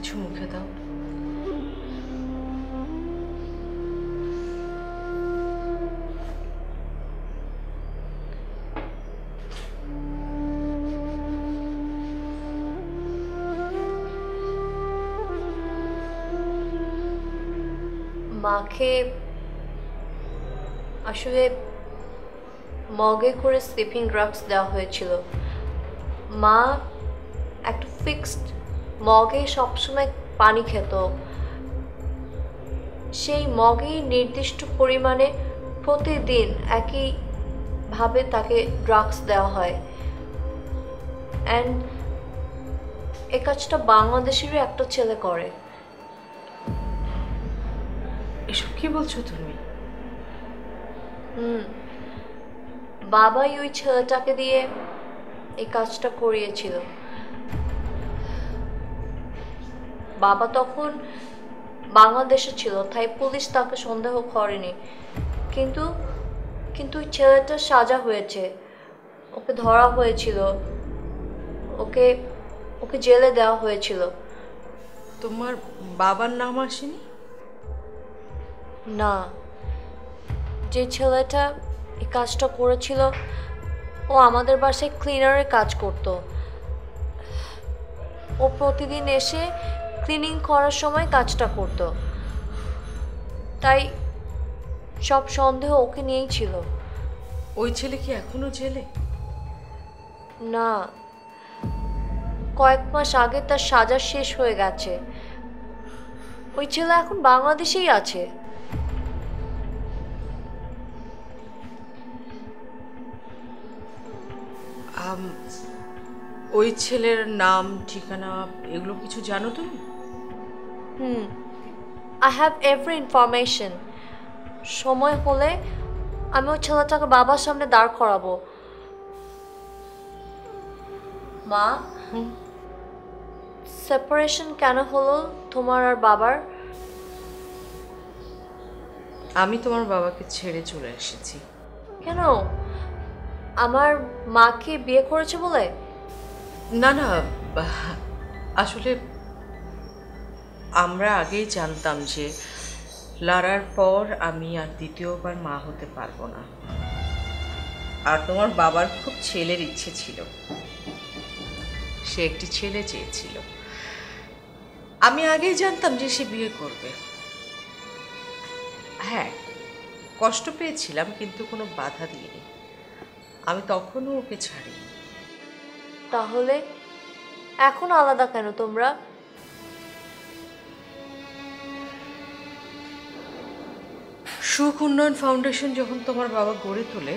কিছু মুখে দাও। মাকে আসলে মগে করে স্লিপিং ড্রাগস দেওয়া হয়েছিল। মা একটা ফিক্সড মগে সবসময় পানি খেত। সেই মগেই নির্দিষ্ট পরিমাণে প্রতিদিন একইভাবে তাকে ড্রাগস দেওয়া হয়। অ্যান্ড এ কাজটা বাংলাদেশেরই একটা ছেলে করে। এসব কি বলছো তুমি? বাবাই ওই ছেলেটাকে দিয়ে এই কাজটা করিয়েছিল। বাবা তখন বাংলাদেশে ছিল, তাই পুলিশ তাকে সন্দেহ করেনি। কিন্তু কিন্তু ওই ছেলেটার সাজা হয়েছে, ওকে ধরা হয়েছিল, ওকে ওকে জেলে দেওয়া হয়েছিল। তোমার বাবার নাম আসেনি? না, যে ছেলেটা এই কাজটা করেছিল ও আমাদের বাসায় ক্লিনারের কাজ করত। ও প্রতিদিন এসে ক্লিনিং করার সময় কাজটা করত, তাই সব সন্দেহ ওকে নিয়েই ছিল। ওই ছেলে কি এখনো জেলে? না, কয়েক মাস আগে তার সাজা শেষ হয়ে গেছে। ওই ছেলে এখন বাংলাদেশেই আছে। ওই ছেলের নাম ঠিকানা এগুলো কিছু জানো তুমি? I have every information. সময় হলে আমি ওই ছেলেটাকে বাবার সামনে দাঁড় করাবো। মা, সেপারেশন কেন হলো তোমার আর বাবার? আমি তোমার বাবাকে ছেড়ে চলে এসেছি। কেন? আমার মাকে বিয়ে করেছে বলে? না না, আসলে আমরা আগেই জানতাম যে লারার পর আমি আর দ্বিতীয়বার মা হতে পারবো না। আর তোমার বাবার খুব ছেলের ইচ্ছে ছিল, সে একটি ছেলে চেয়েছিল। আমি আগেই জানতাম যে সে বিয়ে করবে। হ্যাঁ, কষ্ট পেয়েছিলাম কিন্তু কোনো বাধা দিইনি। আমি তখনও ওকে ছাড়িনি। তাহলে এখন আলাদা কেন তোমরা? সুখ উন্নয়ন ফাউন্ডেশন যখন তোমার বাবা গড়ে তোলে